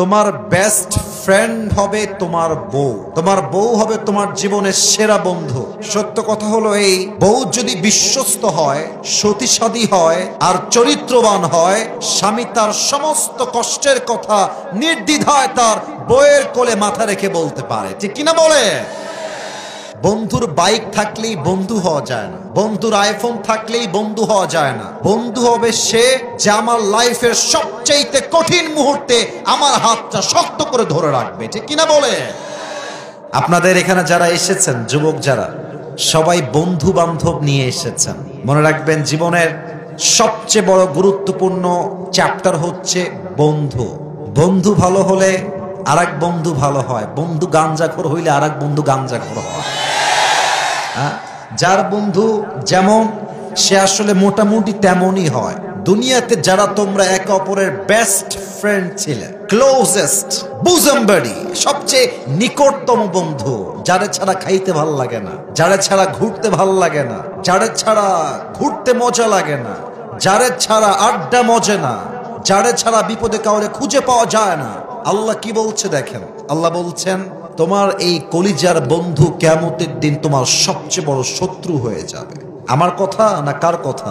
তোমার best friend হবে তোমার বউ, তোমার বউ হবে তোমার জীবনের সেরা বন্ধু। সত্য কথা হলো এই, বউ যদি বিশ্বস্ত হয়, সতীসাধী হয় আর চরিত্রবান হয়, স্বামী তার সমস্ত কষ্টের কথা নির্দ্বিধায় তার বউয়ের কোলে মাথা রেখে বলতে পারে, ঠিক কিনা বলে? বন্ধুর বাইক থাকলেই বন্ধু হওয়া যায় না, বন্ধুর আইফোন থাকলেই বন্ধু হওয়া যায় না। বন্ধু হবে সে যে আমার লাইফের সবচেয়ে কঠিন মুহূর্তে আমার হাতটা শক্ত করে ধরে রাখবে, ঠিক কিনা বলে? আপনাদের এখানে যারা এসেছেন, যুবক যারা, সবাই বন্ধু বান্ধব নিয়ে এসেছেন। মনে রাখবেন, জীবনের সবচেয়ে বড় গুরুত্বপূর্ণ চ্যাপ্টার হচ্ছে বন্ধু। বন্ধু ভালো হলে আরেক বন্ধু ভালো হয়, বন্ধু গাঞ্জাখোর হইলে আরেক বন্ধু গাঞ্জাখোর হয়। যার বন্ধু যেমন সে আসলে মোটামুটি তেমনই হয়। দুনিয়াতে যারা তোমরা একে অপরের বেস্ট ফ্রেন্ড ছিলে, ক্লোজেস্ট বুজম বাডি, সবচেয়ে নিকটতম বন্ধু, যারে ছাড়া খাইতে ভাল লাগে না, যারে ছাড়া ঘুরতে ভাল লাগে না, যারে ছাড়া ঘুরতে মজা লাগে না, যারে ছাড়া আড্ডা মজে না, যারে ছাড়া বিপদে কাউরে খুঁজে পাওয়া যায় না। আল্লাহ কি বলছে দেখেন, আল্লাহ বলছেন তোমার এই কলিজার বন্ধু কিয়ামতের দিন তোমার সবচেয়ে বড় শত্রু হয়ে যাবে। আমার কথা না কার কথা?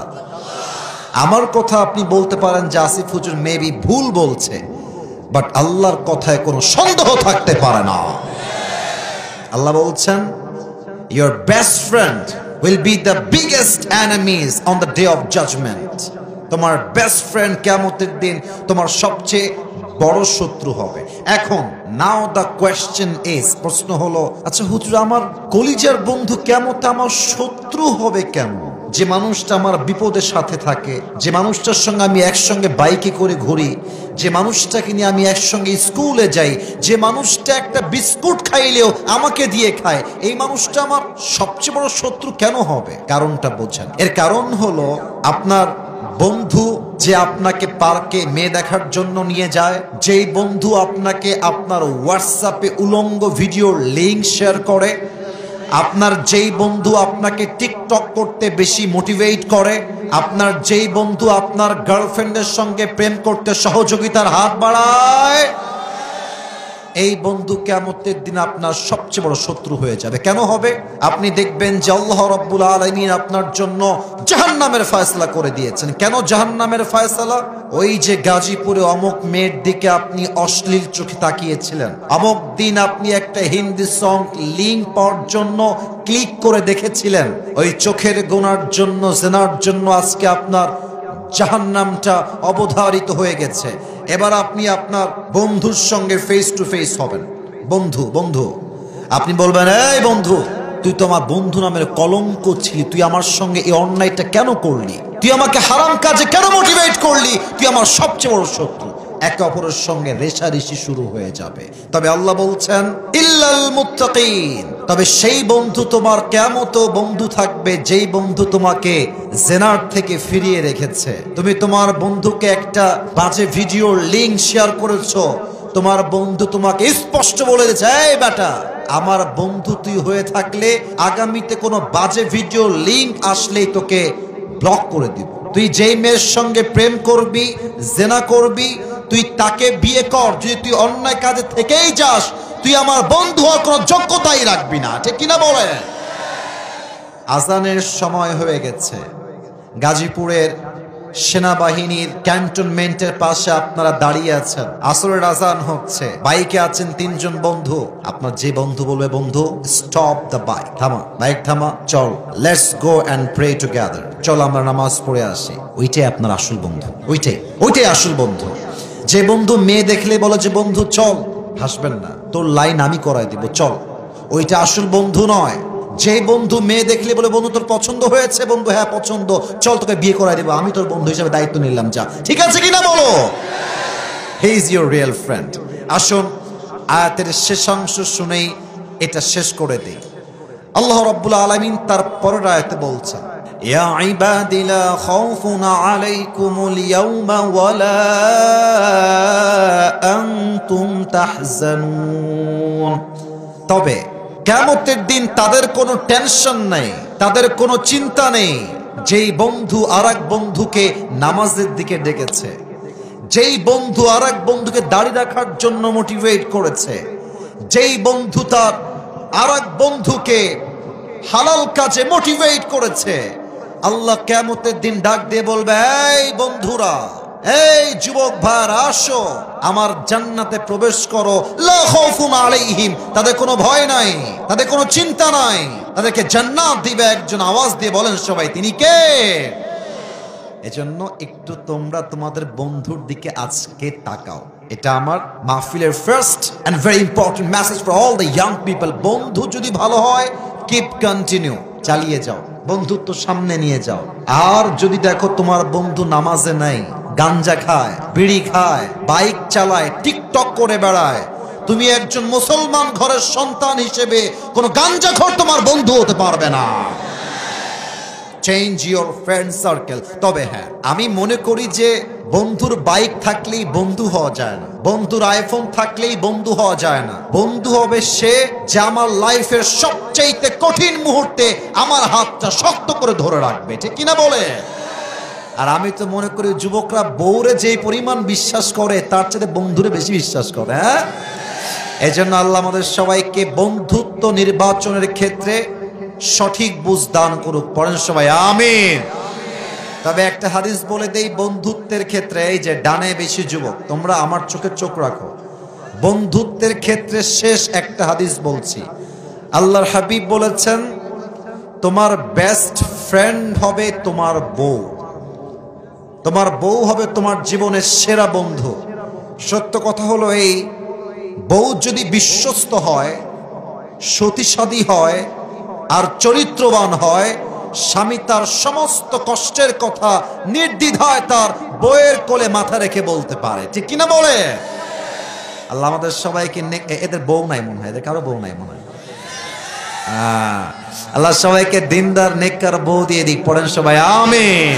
আমার কথা। আপনি বলতে পারেন যে আসিফ হুজুর মেবি ভুল বলছে, বাট আল্লাহর কথায় কোনো সন্দেহ থাকতে পারে না। আল্লাহ বলছেন your best friend will be the biggest enemies on the day of judgment. তোমার বেস্ট ফ্রেন্ড কিয়ামতের দিন তোমার সবচেয়ে বড় শত্রু হবে। এখন নাও দ্য কোয়েশ্চেন ইজ, প্রশ্ন হলো, আচ্ছা হুজুর, আমার কলিজার বন্ধু কিয়ামতে আমার শত্রু হবে কেন? যে মানুষটা আমার বিপদের সাথে থাকে, যে মানুষটার সঙ্গে আমি একসঙ্গে বাইকে করে ঘুরি, যে মানুষটাকে নিয়ে আমি একসঙ্গে স্কুলে যাই, যে মানুষটা একটা বিস্কুট খাইলেও আমাকে দিয়ে খায়, এই মানুষটা আমার সবচেয়ে বড় শত্রু কেন হবে? কারণটা বোঝেন। এর কারণ হলো, আপনার বন্ধু যে আপনাকে পার্কে মেয়ে দেখার জন্য নিয়ে যায়, যেই বন্ধু আপনাকে আপনার হোয়াটসঅ্যাপে উলঙ্গ ভিডিওর লিঙ্ক শেয়ার করে, আপনার যেই বন্ধু আপনাকে টিকটক করতে বেশি মোটিভেট করে, আপনার যেই বন্ধু আপনার গার্লফ্রেন্ডের সঙ্গে প্রেম করতে সহযোগিতার হাত বাড়ায়, এই বন্ধু কিয়ামতের দিন আপনার সবচেয়ে বড় শত্রু হয়ে যাবে। কেন হবে? আপনি দেখবেন যে আল্লাহ রাব্বুল আলামিন আপনার জন্য জাহান্নামের ফয়সালা করে দিয়েছেন। কেন জাহান্নামের ফয়সালা? ওই যে গাজীপুরে অমুক মেয়ের দিকে আপনি অশ্লীল চোখে তাকিয়েছিলেন, অমুক দিন আপনি একটা হিন্দি সং লিঙ্ক পাওয়ার জন্য ক্লিক করে দেখেছিলেন, ওই চোখের গোনার জন্য, জেনার জন্য আজকে আপনার জাহান্নামটা অবধারিত হয়ে গেছে। এবার আপনি আপনার বন্ধুর সঙ্গে ফেস টু ফেস হবেন। বন্ধু বন্ধু আপনি বলবেন, এই বন্ধু, তুই তো আমার বন্ধু নামের কলঙ্ক ছিলি, তুই আমার সঙ্গে এই অন্যায়টা কেন করলি? তুই আমাকে হারাম কাজে কেন মোটিভেট করলি? তুই আমার সবচেয়ে বড় শত্রু। একে অপরের সঙ্গে রেষারেষি শুরু হয়ে যাবে। তবে আল্লাহ বলছেন ইল্লাল মুত্তাকিন, তবে সেই বন্ধু তোমার কিয়ামতেও বন্ধু থাকবে যেই বন্ধু তোমাকে জেনার থেকে ফিরিয়ে রেখেছে। তুমি তোমার বন্ধুকে একটা বাজে ভিডিওর লিঙ্ক শেয়ার করেছো, তোমার বন্ধু তোমাকে স্পষ্ট বলে দিয়েছে, এই বেটা, আমার বন্ধু তুই হয়ে থাকলে আগামীতে কোনো বাজে ভিডিও লিঙ্ক আসলেই তোকে ব্লক করে দিব। তুই যেই মেয়ের সঙ্গে প্রেম করবি, জেনা করবি, তুই তাকে বিয়ে কর, যদি তুই অন্যায় কাজে থেকেই যাস, তুই আমার বন্ধু হওয়ার কোনো যোগ্যতাই রাখবি না, ঠিক কিনা বলে? আজানের সময় হয়ে গেছে। গাজীপুরের সেনাবাহিনীর ক্যান্টনমেন্টের পাশে আপনারা দাঁড়িয়ে আছেন, আসরের আজান হচ্ছে, বাইকে আছেন তিনজন বন্ধু। আপনার যে বন্ধু বলবে, বন্ধু স্টপ দ্য বাইক, থামা, বাইক থামা, চল, let's go and pray together, চল আমরা নামাজ পড়ে আসি। ওইটাই আপনার আসল বন্ধু, ওইটাই আসল বন্ধু। যে বন্ধু মেয়ে দেখলে বলে যে বন্ধু চল, হাসবেন না, তোর লাইন আমি করাই দিব, চল, ওইটা আসল বন্ধু নয়। যে বন্ধু মেয়ে দেখলে বলে বন্ধু তোর পছন্দ হয়েছে, বন্ধু হ্যাঁ পছন্দ, চল তোকে বিয়ে করাই দেবো, আমি তোর বন্ধু হিসেবে দায়িত্ব নিলাম, যা, ঠিক আছে কিনা বলো? He is your real friend. আসুন আয়াতের শেষাংশ শুনেই এটা শেষ করে দেই। আল্লাহ রাব্বুল আলামিন তার পরের আয়াতে বলছেন, ইয়া ইবাদি লা খাউফুন আলাইকুমুল ইয়াওমা ওয়ালা আনতুম তাহজানুন। তবে কিয়ামতের দিন তাদের কোনো টেনশন নেই, তাদের কোনো চিন্তা নেই, যেই বন্ধু আরেক বন্ধুকে নামাজের দিকে ডেকেছে, যেই বন্ধু আর এক বন্ধুকে দাড়ি রাখার জন্য মোটিভেট করেছে, যেই বন্ধু তার আর এক বন্ধুকে হালাল কাজে মোটিভেট করেছে, আল্লাহ কিয়ামতের দিন ডাক দিয়ে বলবে, এই বন্ধুরা, এই যুবক ভাইরা, আসো আমার জান্নাতে প্রবেশ করো। লা খাউফুন আলাইহিম, তাদের কোনো ভয় নাই, তাদের কোনো চিন্তা নাই, তাদেরকে জান্নাত দিবে একজন। আওয়াজ দিয়ে বলেন সবাই, তিনি কে? এজন্য একটু তোমরা তোমাদের বন্ধুর দিকে আজকে তাকাও। এটা আমার মাহফিলের first and very important message for all the young people. বন্ধু যদি ভালো হয়, কিপ কন্টিনিউ, চালিয়ে যাও, বন্ধুত্ব সামনে নিয়ে যাও। আর যদি দেখো তোমার বন্ধু নামাজে নাই, গাঞ্জা খায়, বিড়ি খায়, বাইক চালায়, টিকটক করে বেড়ায়, তুমি একজন মুসলমান ঘরের সন্তান হিসেবে কোনো গাঞ্জাখোর তোমার বন্ধু হতে পারবে না। Change your friend circle. তবে হ্যাঁ, আমি মনে করি যে বন্ধুর বাইক থাকলেই বন্ধু হওয়া যায় না, বন্ধুর আইফোন থাকলেই বন্ধু হওয়া যায় না। বন্ধু হবে সে যে আমার লাইফের সবচেয়ে কঠিন মুহূর্তে আমার হাতটা শক্ত করে ধরে রাখবে, ঠিক কিনা বলে? আর আমি তো মনে করি যুবকরা বউরে যেই পরিমাণ বিশ্বাস করে তার চেয়ে বন্ধুরে বেশি বিশ্বাস করে। হ্যাঁ, এই জন্য আল্লাহ আমাদের সবাইকে বন্ধুত্ব নির্বাচনের ক্ষেত্রে সঠিক বুঝ দান করুক। পড়েন সবাই আমিন। তবে একটা হাদিস বলে দেই বন্ধুত্বের ক্ষেত্রে, এই যে ডানে বেশি যুবক, তোমরা আমার চোখে চোখ রাখো। বন্ধুত্বের ক্ষেত্রে শেষ একটা হাদিস বলছি। আল্লাহর হাবিব বলেছেন, তোমার বেস্ট ফ্রেন্ড হবে তোমার বউ। তোমার বউ হবে তোমার জীবনের সেরা বন্ধু। সত্য কথা হলো এই, বউ যদি বিশ্বস্ত হয়, সতীসাধী হয় আর চরিত্রবান হয়, স্বামী তার সমস্ত কষ্টের কথা নির্দ্বিধায় তার বউয়ের কোলে মাথা রেখে বলতে পারে, ঠিক কিনা বলে? আল্লাহ আমাদের সবাইকে, এদের বউ নাই মনে হয়, এদের কারো বউ নাই মনে হয়। আল্লাহ সবাইকে দিনদার নেককার বউ দিয়ে দিক। পড়েন সবাই আমিন।